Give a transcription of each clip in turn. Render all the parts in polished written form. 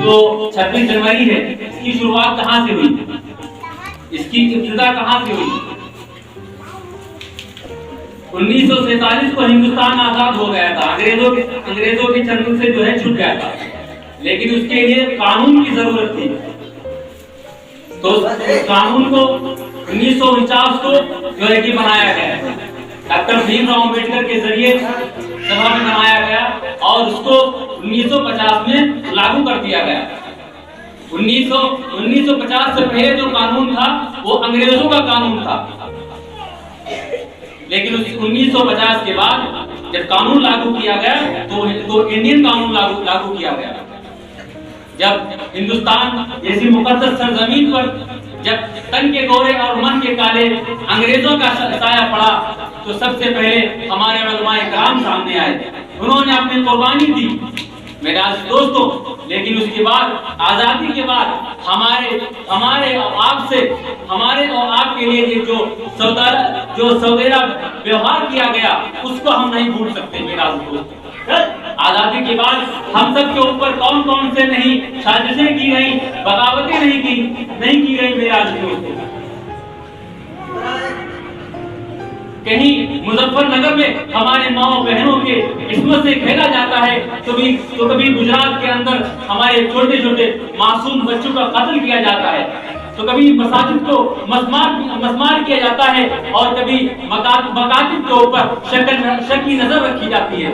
जो 26 जनवरी है, इसकी शुरुआत कहाँ से हुई, इसकी इब्तिदा कहाँ से हुई? 1947 को हिंदुस्तान आजाद हो गया था, अंग्रेजों के चंगुल से जो है छूट गया था, लेकिन उसके लिए कानून की जरूरत थी। तो कानून को 1949 को जो है कि बनाया गया, डॉक्टर भीमराव अम्बेडकर के जरिए सभा में बनाया गया और उसको 1950 में लागू कर दिया गया। 1950 से पहले जो कानून था वो अंग्रेजों का कानून था, लेकिन 1950 के बाद जब कानून लागू किया गया तो इंडियन कानून लागू किया गया। जब हिंदुस्तान जैसी मुकद्दस सरजमीन पर जब तन के गोरे और मन के काले अंग्रेजों का साया पड़ा तो सबसे पहले हमारे उलमाए किराम सामने आए, उन्होंने अपनी कुर्बानी दी मेरे दोस्तों। लेकिन उसके बाद आजादी के बाद हमारे और आपके लिए ये जो सौतेला व्यवहार किया गया उसको हम नहीं भूल सकते मेरा दोस्त। आजादी के बाद हम सब के ऊपर कौन कौन से नहीं साजिशें की गई, बगावतें नहीं की गई मेरा दोस्त। कहीं मुजफ्फरनगर में हमारे माओ बहनों के किस्मत से खेला जाता है तो कभी गुजरात के अंदर हमारे छोटे छोटे मासूम बच्चों का कत्ल किया जाता है, तो कभी मसाजिद को मस्मार किया जाता है और कभी मकातिब के ऊपर शक की नजर रखी जाती है।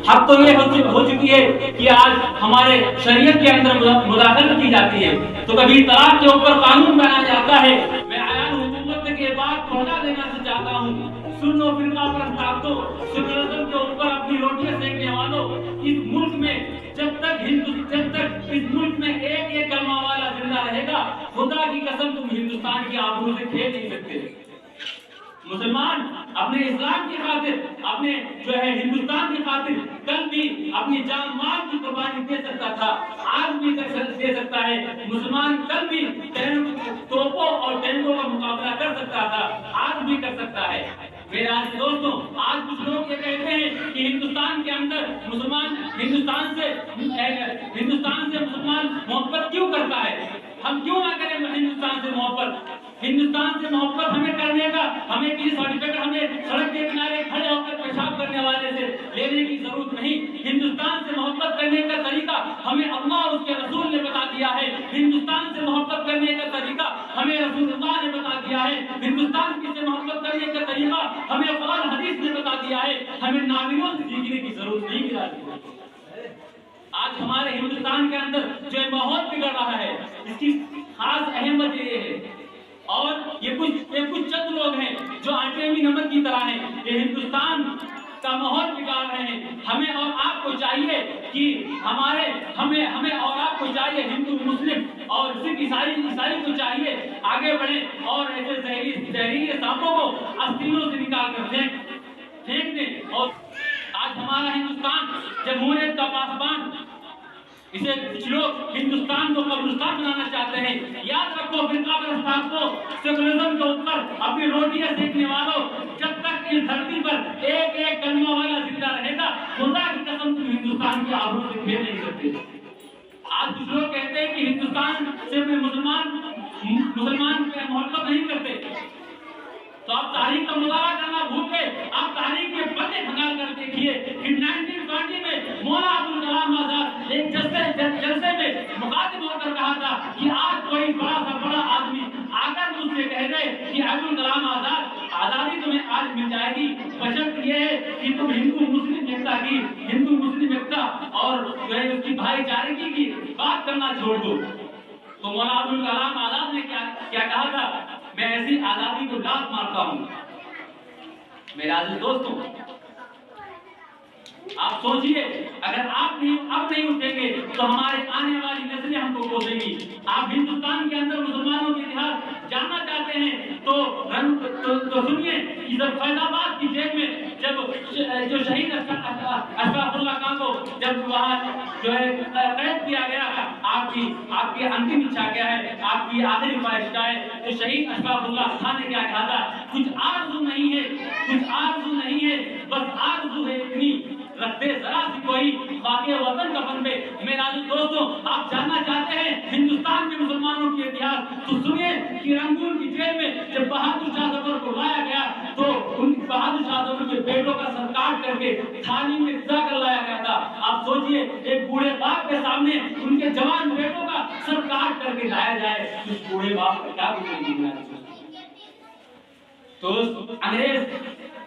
अब तो ये हो चुकी है कि आज हमारे शरीयत के अंदर मुदाखलत की जाती है, तो कभी तलाक के ऊपर कानून बनाया जाता है। मैं आयान हुकूमत के बाद पहुंचा देना चाहता हूँ, सुन्नो फिरका प्रस्ताव तो सेकुलरिज्म के ऊपर अपनी रोटियां सेकने वालों, इस मुल्क में जब तक इस मुल्क में एक कलमा वाला जिंदा रहेगा, खुदा की कसम तुम हिंदुस्तान की आबरू से खेल नहीं सकते। मुसलमान अपने इस्लाम की खातिर, अपने जो है हिंदुस्तान की खातिर कल भी अपनी जान माल की कुर्बानी दे सकता था, आज भी दे सकता है। मुसलमान कल भी तोपों और टैंकों का मुकाबला कर सकता था, आज भी कर सकता है। मेरे आज दोस्तों, आज कुछ लोग ये कहते हैं कि हिंदुस्तान के अंदर मुसलमान हिंदुस्तान से मुसलमान मोहब्बत क्यों करता है? हम क्यों ना करें हिंदुस्तान से मोहब्बत? हिंदुस्तान से मोहब्बत हमें करने का, हमें किसी सर्टिफिकेट हमें सड़क के किनारे खड़े होकर पेशाब करने वाले से लेने की जरूरत नहीं। हिंदुस्तान से मोहब्बत करने का तरीका हमें अल्लाह और उसके रसूल ने बता दिया है। हिंदुस्तान से मोहब्बत करने का तरीका हमें रसूलुल्लाह ने बता दिया है। हिंदुस्तान से मोहब्बत करने का तरीका हमें कुरान हदीस ने बता दिया है। हमें नावियों से सीखने की जरूरत नहीं है। आज हमारे हिंदुस्तान के अंदर जो माहौल बिगड़ रहा है, इसकी खास अहम वजह ये है, और ये कुछ चंद लोग हैं जो आटे में नमक की तरह हैं, ये हिंदुस्तान का माहौल बिगाड़ रहे हैं। हमें और आपको चाहिए कि हमें और आपको चाहिए, हिंदू मुस्लिम और सिख ईसाई को चाहिए आगे बढ़े और ऐसे जहरीले सांपों को अस्तियों से निकाल कर फेंक दें। और आज हमारा हिंदुस्तान जमहूरियत का पासबान, इसे कुछ लोग हिंदुस्तान को कब्रिस्तान बनाना चाहते हैं। याद रखो फिरका प्रस्ताव को, सेकुलरिज्म के ऊपर अपनी रोटियां सेकने वालों, जब तक इस धरती पर एक कलमा वाला जिंदा रहेगा, खुदा की कसम तुम हिंदुस्तान की आबरू से खेल नहीं सकते। आज कुछ लोग कहते हैं कि हिंदुस्तान से मुसलमान पे मोहब्बत नहीं करते, तो आप तारीख का मुताला करना भूल गए। आप तारीख के पन्ने खंगाल कर देखिए कि 1920 में मौलाना अब्दुल कलाम आजाद एक जलसे में मुखातिब होकर कहा था कि आज कोई बड़ा आदमी आकर मुझसे कह दे कि अब्दुल कलाम आजाद, आजादी तुम्हें आज मिल जाएगी, बशर्त ये है कि तुम हिंदू मुस्लिम एकता और जो है उसकी भाईचारे की बात करना छोड़ दो। तो मौलाना अब्दुल कलाम आजाद ने क्या कहा था? मैं ऐसी आजादी को लात मारता हूं। मेरे आज़ीज़ दोस्तों, आप सोचिए, अगर आप अब नहीं उठेंगे तो हमारे आने वाली नस्लें हमको कोसेंगी। आप हिंदुस्तान के अंदर मुसलमानों के इतिहास जानना चाहते हैं तो सुनिए कि जब फैजाबाद की जेल में जो शहीद अशफाकुल्लाह खान को जब वहाँ जो है कैद किया गया, आपकी अंतिम इच्छा क्या है, आपकी आखिरी ख्वाहिश क्या है? तो शहीद अशफाकुल्लाह खान ने क्या कहा था? कुछ आरज़ू नहीं है, बस आरज़ू है इतनी, रखते जरा सी कोई बाकी वतन कफन पे। मेरे आज़िज़ दोस्तों, आप जानना चाहते हैं हिंदुस्तान के मुसलमानों की इतिहास, तो सुनिए कि रंगून की जेल में जब बहादुर शाह जफर को लाया गया तो उन बहादुर शाह जफर के बेटों का सर काट करके थाली में सजा कर लाया गया था। आप सोचिए, एक बूढ़े बाप के सामने उनके जवान बेटों का सर काट करके लाया जाए, उस बूढ़े बाप का क्या गुजरेगी। तो अंग्रेज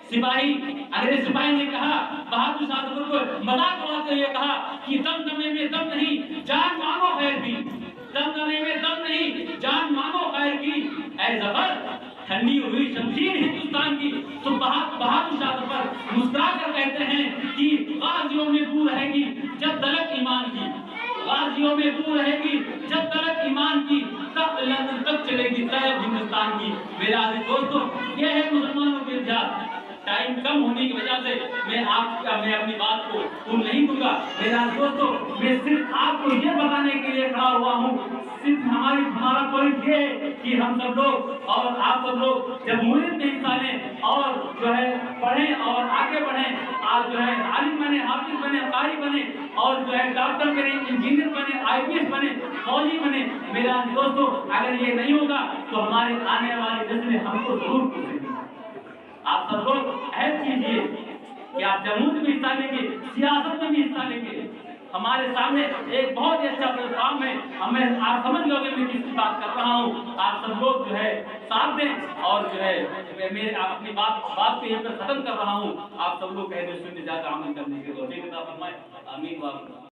सिपाही ने कहा, बहादुर शाह जफर को मजाक उड़ाते हुए कहा कि दमदमे में दम नहीं, जान मांगो खैर की। दमदमे में दम नहीं, जान मांगो खैर की। ऐ जफर, ठंडी हुई शमशीर हिंदुस्तान की। तो बहादुर शाह जफर मुस्कुरा कर कहते हैं कि गाजियों में बू रहेगी जब तलक ईमान की, गाजियों में बू रहेगी जब तलक ईमान की, तब लंदन तक चलेगी तैब हिंदुस्तान की। मेरे आज़िज़ दोस्तों, यह है मुसलमानों के इतिहास। टाइम कम होने की वजह से मैं अपनी बात को पूर्ण नहीं दूंगा। मेरे दोस्तों, मैं सिर्फ आपको ये बताने के लिए खड़ा हुआ हूँ, सिर्फ हमारा पॉइंट ये है कि हम सब लोग और आप सब लोग जमहूरियत में हिस्सा लें और जो है पढ़ें और आगे बढ़ें, आज जो है आलिम बने, हाफिज बने, कारी बने और जो है डॉक्टर बने, इंजीनियर बने, IPS बने, फौजी बने। मेरे दोस्तों, अगर ये नहीं होगा तो हमारे आने वाली नस्लें हमको जरूर पूछेंगी। आप सब लोग अहद कीजिए कि आप जमहूरियत में हिस्सा लेंगे, सियासत में भी हिस्सा लेंगे। हमारे सामने एक बहुत ही अच्छा प्लेटफॉर्म है, हमें आप समझ लोगे मैं किसकी बात कर रहा हूँ। आप सब लोग जो है साथ दें और जो है मैं अपनी बात को यहाँ पर खत्म कर रहा हूँ। आप सब लोग कहते हैं सुनने जाकर अमल करने के लिए आमीन।